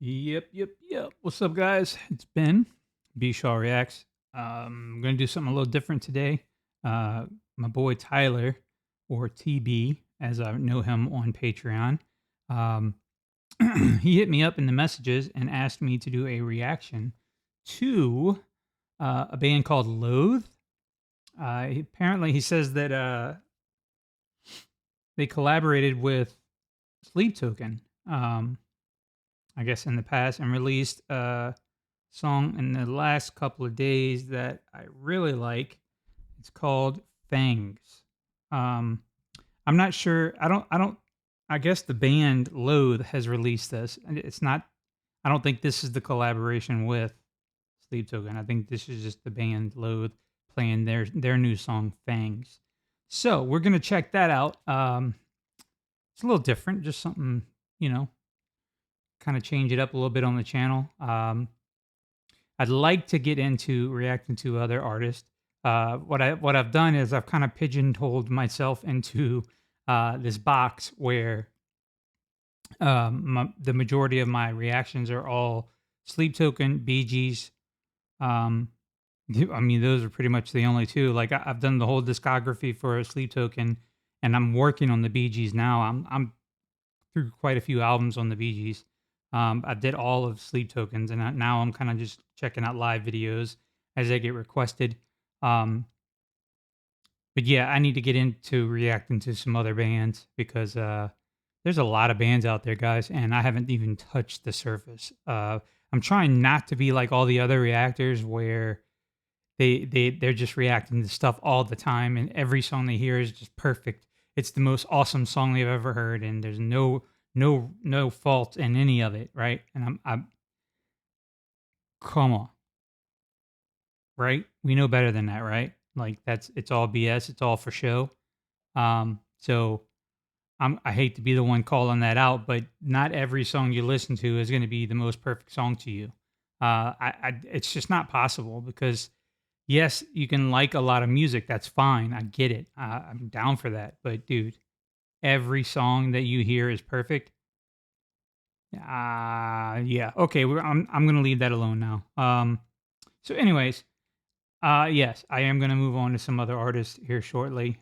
Yep. What's up, guys? It's Ben, bShawReacts. I'm going to do something a little different today. Uh, my boy Tyler, or TB, as I know him on Patreon, um, he hit me up in the messages and asked me to do a reaction to a band called Loathe. Apparently, he says that they collaborated with Sleep Token. I guess in the past, and released a song in the last couple of days that I really like. It's called Fangs. Um, I'm not sure. I don't. I guess the band Loathe has released this, and it's not. I don't think this is the collaboration with Sleep Token. I think this is just the band Loathe playing their new song Fangs. So we're gonna check that out. It's a little different, just something you know, kind of change it up a little bit on the channel. I'd like to get into reacting to other artists. What I've done is I've kind of pigeonholed myself into this box where the majority of my reactions are all Sleep Token, Bee Gees. Um, I mean, those are pretty much the only two. Like I've done the whole discography for Sleep Token, and I'm working on the Bee Gees now. I'm through quite a few albums on the Bee Gees. I did all of Sleep Tokens, and now I'm kind of just checking out live videos as they get requested. Um, but yeah, I need to get into reacting to some other bands because there's a lot of bands out there, guys, and I haven't even touched the surface. I'm trying not to be like all the other reactors where they're just reacting to stuff all the time, and every song they hear is just perfect. It's the most awesome song they've ever heard, and there's no fault in any of it, right? And I'm come on, right? We know better than that, right? Like it's all BS. It's all for show. So I hate to be the one calling that out, but not every song you listen to is going to be the most perfect song to you. It's just not possible because yes, you can like a lot of music. That's fine. I get it. I'm down for that. But dude, every song that you hear is perfect. Yeah. Okay. I'm gonna leave that alone now. So, anyways, yes, I am gonna move on to some other artists here shortly.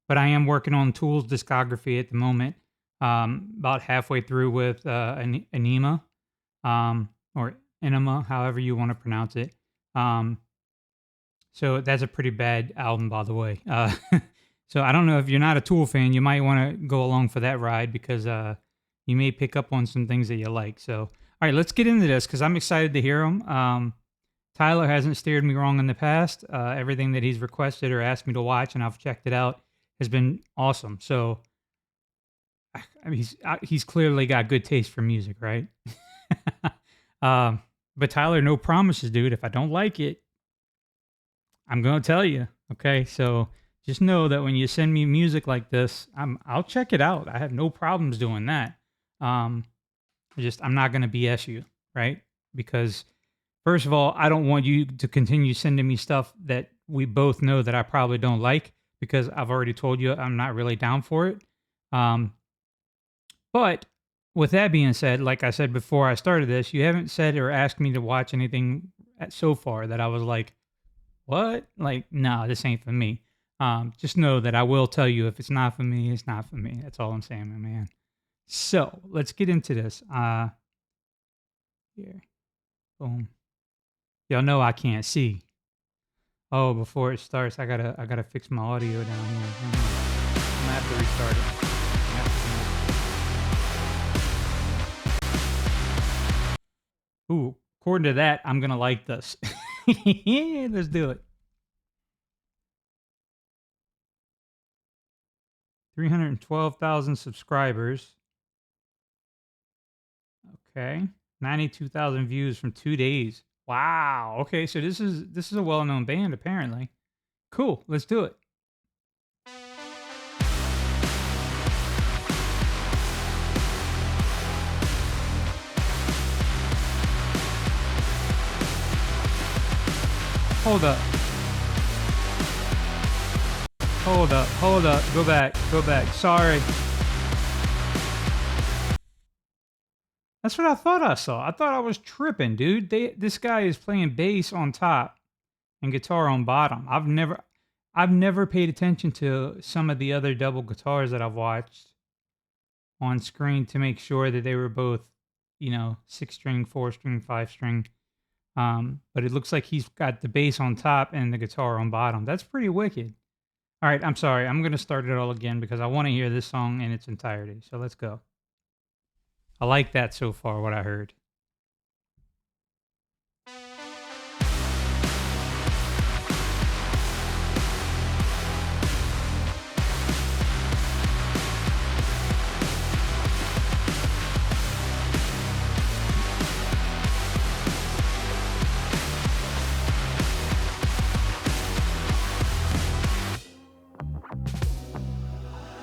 But I am working on Tool's discography at the moment. About halfway through with Anima, or Enema, however you want to pronounce it. Um, So that's a pretty bad album, by the way. So I don't know if you're not a Tool fan, you might want to go along for that ride because you may pick up on some things that you like. So, all right, let's get into this because I'm excited to hear them. Tyler hasn't steered me wrong in the past. Everything that he's requested or asked me to watch, and I've checked it out, has been awesome. So, I mean, he's clearly got good taste for music, right? um, but Tyler, no promises, dude. If I don't like it, I'm gonna tell you. Okay, so just know that when you send me music like this, I'll check it out. I have no problems doing that. Um, I'm not gonna BS you, right? Because first of all, I don't want you to continue sending me stuff that we both know that I probably don't like because I've already told you I'm not really down for it. Um, but with that being said, like I said before I started this, you haven't said or asked me to watch anything so far that I was like, what? Like, no, this ain't for me. Just know that I will tell you if it's not for me, it's not for me. That's all I'm saying, my man. So let's get into this. Here, boom. Y'all know I can't see. Oh, before it starts, I gotta fix my audio down here. I'm gonna have to restart it. I'm gonna Ooh, according to that, I'm gonna like this. Yeah, let's do it. 312,000 subscribers. Okay. 92,000 views from 2 days. Wow. Okay, so this is a well-known band apparently. Cool. Let's do it. Hold up. Hold up. Hold up. Go back. Go back. Sorry. That's what I thought I saw. I thought I was tripping, dude. This guy is playing bass on top and guitar on bottom. I've never paid attention to some of the other double guitars that I've watched on screen to make sure that they were both, 6 string, 4 string, 5 string. But it looks like he's got the bass on top and the guitar on bottom. That's pretty wicked. All right, I'm sorry. I'm gonna start it all again because I want to hear this song in its entirety. So let's go. I like that so far. What I heard.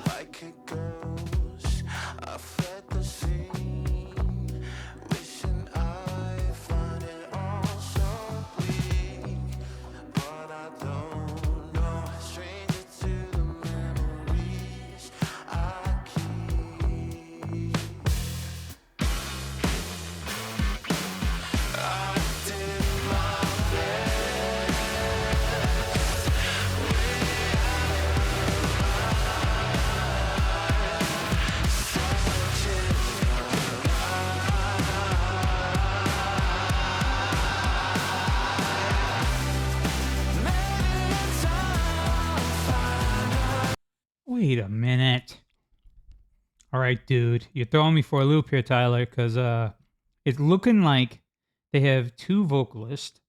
Like it goes, I fled the scene, wishing I find it all so bleak, but I don't know. Stranger to the memories I keep. I did my best. Wait a minute. All right, dude. You're throwing me for a loop here, Tyler, because it's looking like they have two vocalists,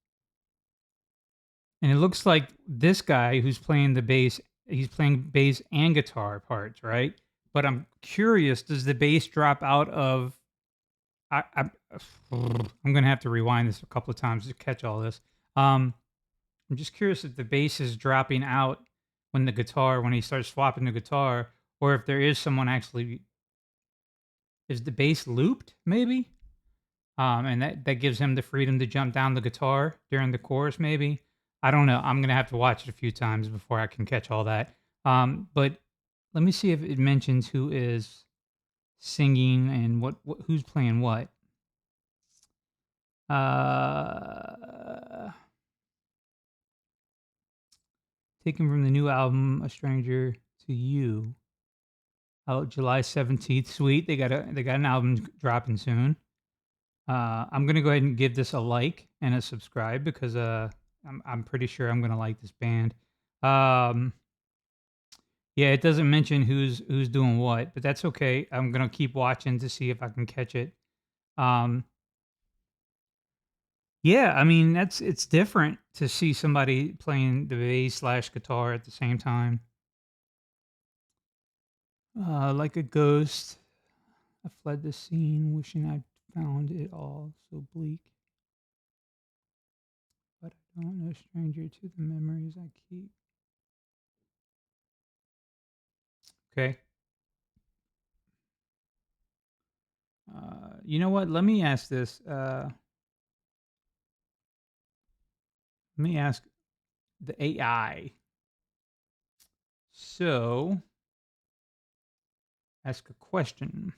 and it looks like this guy who's playing the bass, he's playing bass and guitar parts, right? But I'm curious, does the bass drop out of I'm gonna have to rewind this a couple of times to catch all this. Um, I'm just curious if the bass is dropping out when he starts swapping the guitar, or if there is someone actually is the bass looped, maybe? And that gives him the freedom to jump down the guitar during the chorus, maybe. I don't know. I'm gonna have to watch it a few times before I can catch all that. But let me see if it mentions who is singing and what who's playing what. Uh, Taken from the new album, A Stranger to You, out July 17th. Sweet, they got an album dropping soon. I'm gonna go ahead and give this a like and a subscribe because I'm pretty sure I'm gonna like this band. Um, yeah, it doesn't mention who's doing what, but that's okay. I'm gonna keep watching to see if I can catch it. Um, yeah, I mean it's different to see somebody playing the bass slash guitar at the same time. Like a ghost, I fled the scene, wishing I'd found it all so bleak. But I don't know, stranger to the memories I keep. Okay. You know what? Let me ask this. Let me ask the AI. So, ask a question.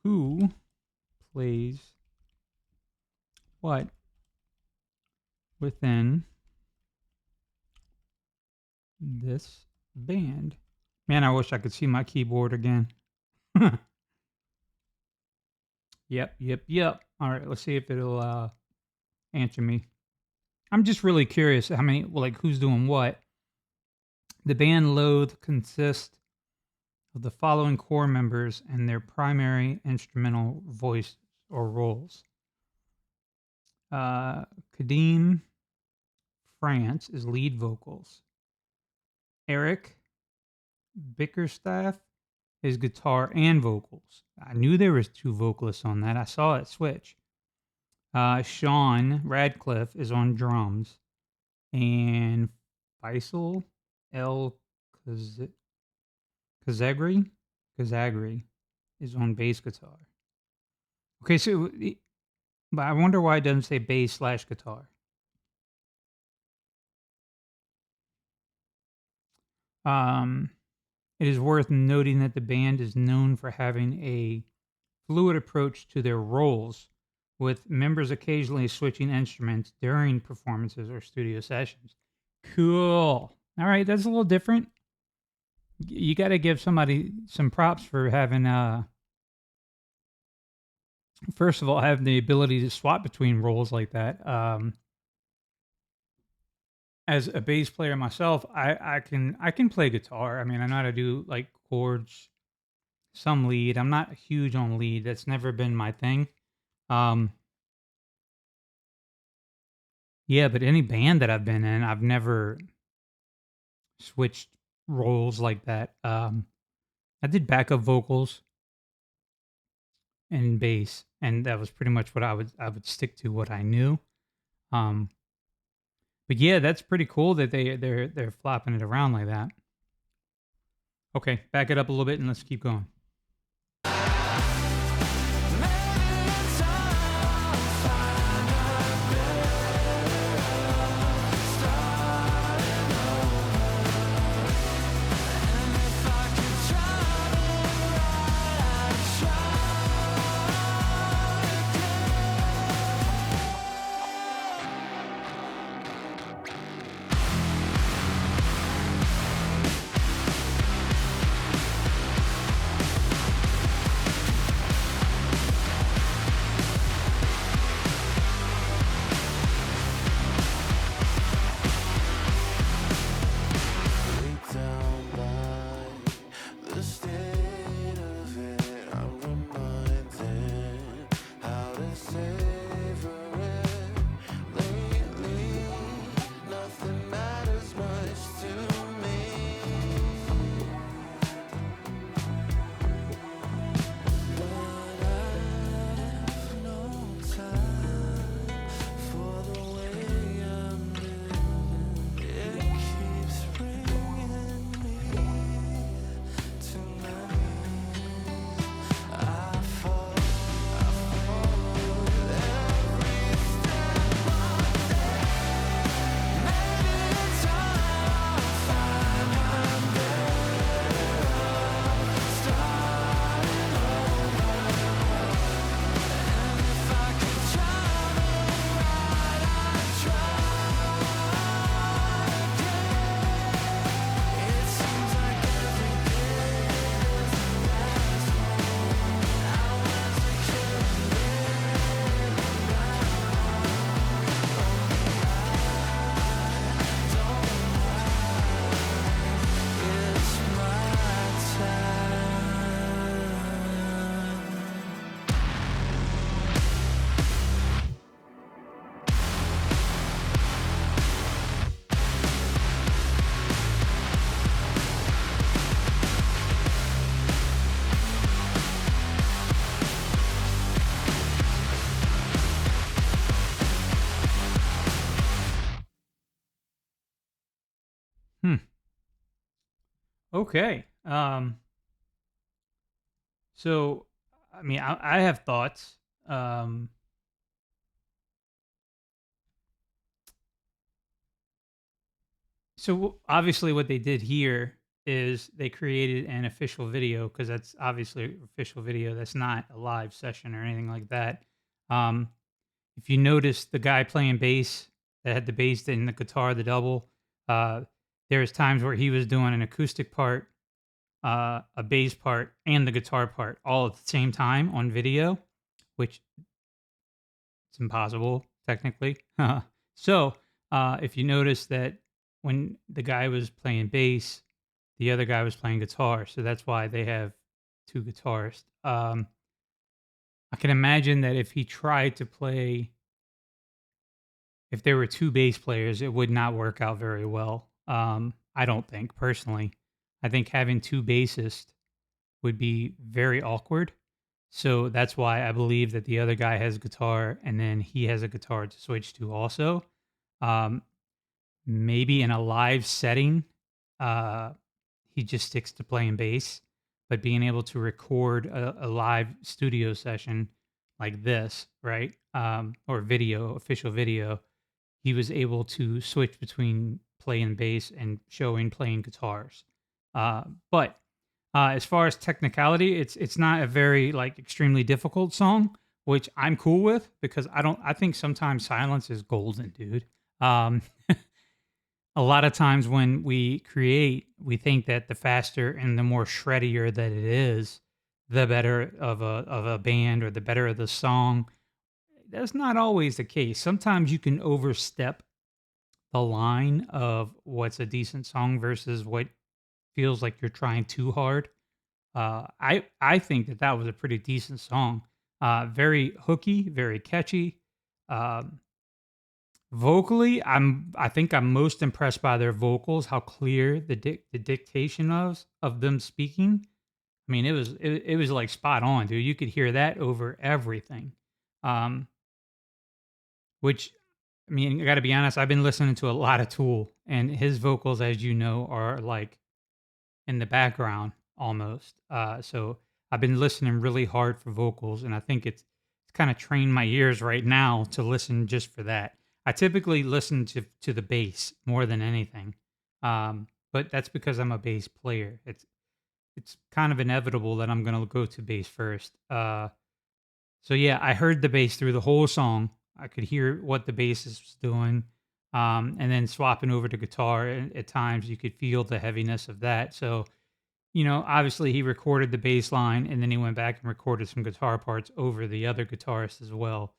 Who plays what within this band? Man, I wish I could see my keyboard again. Yep. All right, let's see if it'll answer me. I'm just really curious how many, well, like, who's doing what. The band Loathe consists of the following core members and their primary instrumental voice or roles. Uh, Kadeem France is lead vocals. Eric Bickerstaff is guitar and vocals. I knew there was two vocalists on that. I saw it switch. Sean Radcliffe is on drums, and Faisal El Kaz- Kazagri is on bass guitar. Okay, so but I wonder why it doesn't say bass slash guitar. Um, it is worth noting that the band is known for having a fluid approach to their roles, with members occasionally switching instruments during performances or studio sessions. Cool. All right, that's a little different. You got to give somebody some props for having, first of all, having the ability to swap between roles like that. As a bass player myself, I can play guitar. I mean, I know how to do like chords, some lead. I'm not huge on lead. That's never been my thing. Um, yeah, but any band that I've been in, I've never switched roles like that. I did backup vocals and bass, and that was pretty much what I would stick to what I knew. Um, but yeah, that's pretty cool that they're flopping it around like that. Okay, back it up a little bit and let's keep going. Down by the state of it, I'm reminded how to savor it. Lately, nothing matters much to me, but I've no time for the way I'm living. It keeps bringing me to my knees. I fall with every step I take. Maybe in time I'll find I'm better off starting over. And if I could time it right, I'd try again. It seems like every day is the last one. I was a kid living around. It's my time. Hmm. Okay. So I mean, I have thoughts. Um, obviously, what they did here is they created an official video because that's obviously official video. That's not a live session or anything like that. Um, if you notice the guy playing bass that had the bass and the guitar, the double, uh, there's times where he was doing an acoustic part, a bass part, and the guitar part all at the same time on video, which it's impossible technically. So if you notice that when the guy was playing bass, the other guy was playing guitar, so that's why they have two guitarists. I can imagine that if he tried to play, if there were two bass players, it would not work out very well. I don't think personally. I think having two bassists would be very awkward. So that's why I believe that the other guy has guitar and then he has a guitar to switch to also. Um, Maybe in a live setting, uh, he just sticks to playing bass, but being able to record a live studio session like this, right? Or video, official video, he was able to switch between playing bass and showing playing guitars. But As far as technicality, it's not a very like extremely difficult song, which I'm cool with because I think sometimes silence is golden, dude. Um, a lot of times when we create, we think that the faster and the more shreddier that it is, the better of a band or the better of the song. That's not always the case. Sometimes you can overstep the line of what's a decent song versus what feels like you're trying too hard. I think that that was a pretty decent song. Very hooky, very catchy. Um, Vocally, I think I'm most impressed by their vocals, how clear the dictation of them speaking. I mean, it was like spot on, dude. You could hear that over everything. Um, which I mean, I got to be honest, I've been listening to a lot of Tool, and his vocals, as you know, are like in the background almost. So I've been listening really hard for vocals, and I think it's kind of trained my ears right now to listen just for that. I typically listen to the bass more than anything, but that's because I'm a bass player. It's kind of inevitable that I'm going to go to bass first. So yeah, I heard the bass through the whole song. I could hear what the bassist was doing. And then swapping over to guitar at times you could feel the heaviness of that. So, obviously he recorded the bass line and then he went back and recorded some guitar parts over the other guitarist as well.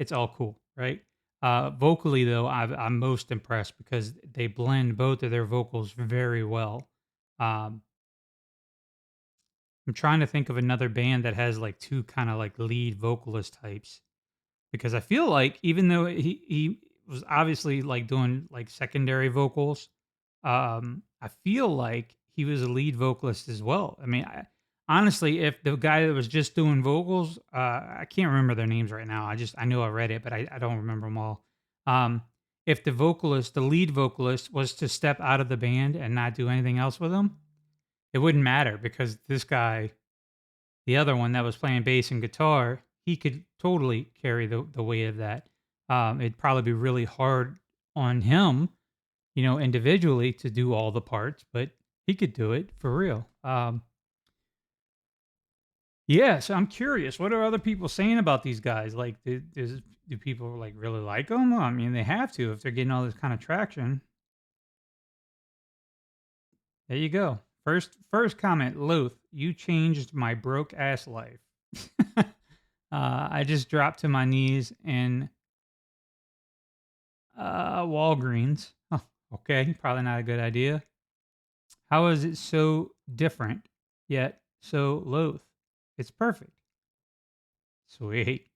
It's all cool, right? Vocally though, I'm most impressed because they blend both of their vocals very well. Um, I'm trying to think of another band that has like two kind of like lead vocalist types because I feel like even though he was obviously like doing like secondary vocals, I feel like he was a lead vocalist as well. I mean, honestly, if the guy that was just doing vocals, I can't remember their names right now. I know I read it, but I don't remember them all. Um, if the vocalist, the lead vocalist, was to step out of the band and not do anything else with them, it wouldn't matter because this guy, the other one that was playing bass and guitar, he could totally carry the weight of that. It'd probably be really hard on him, individually to do all the parts, but he could do it for real. Yeah, so I'm curious, what are other people saying about these guys? Like, do people like really like them? I mean, they have to if they're getting all this kind of traction. There you go. First comment, Loathe, you changed my broke ass life. I just dropped to my knees in Walgreens. Huh, okay, probably not a good idea. How is it so different yet so loath? It's perfect. Sweet.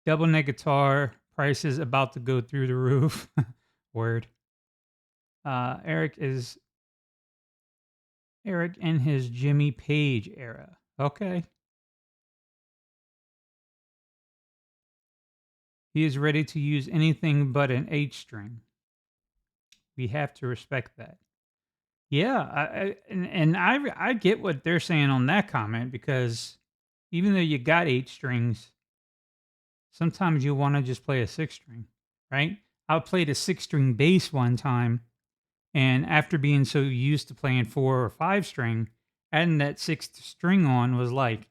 Double neck guitar prices about to go through the roof. Word. Eric is Eric in his Jimmy Page era. Okay. He is ready to use anything but an H string. We have to respect that. Yeah, I get what they're saying on that comment because even though you got 8 strings, sometimes you wanna just play a 6 string, right? I played a 6-string bass one time, and after being so used to playing 4 or 5 string, adding that 6th string on was like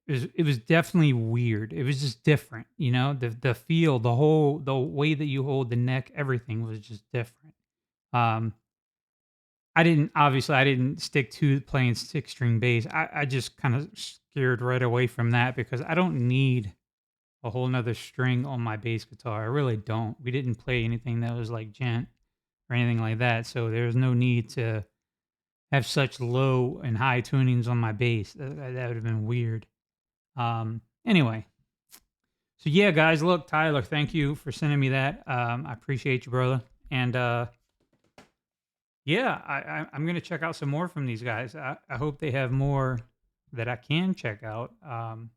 it was definitely weird. It was just different, The feel, the way that you hold the neck, everything was just different. Um I didn't stick to playing 6-string bass. I just kinda steered right away from that because I don't need a whole 'nother string on my bass guitar. I really don't. We didn't play anything that was like gent or anything like that, so there's no need to have such low and high tunings on my bass. That would have been weird. Anyway, so yeah, guys, look, Tyler, thank you for sending me that. I appreciate you, brother. And yeah, I'm gonna check out some more from these guys. I hope they have more that I can check out. I'm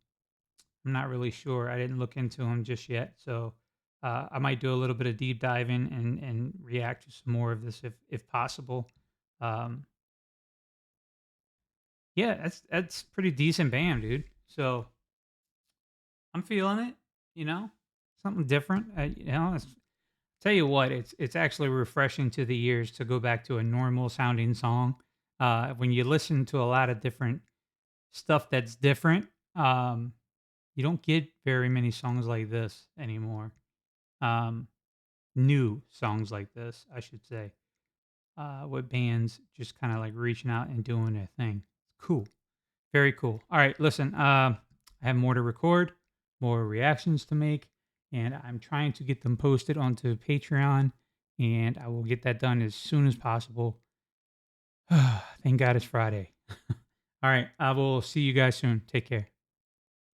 not really sure. I didn't look into them just yet, so I might do a little bit of deep diving and react to some more of this if possible. Um, yeah, that's pretty decent band, dude. So I'm feeling it. You know, something different. Tell you what, it's actually refreshing to the ears to go back to a normal sounding song. When you listen to a lot of different stuff that's different, you don't get very many songs like this anymore. Um, New songs like this, I should say, with bands just kind of like reaching out and doing their thing. Cool. Very cool. All right, listen, I have more to record, more reactions to make, and I'm trying to get them posted onto Patreon, and I will get that done as soon as possible. Thank God it's Friday. All right, I will see you guys soon. Take care.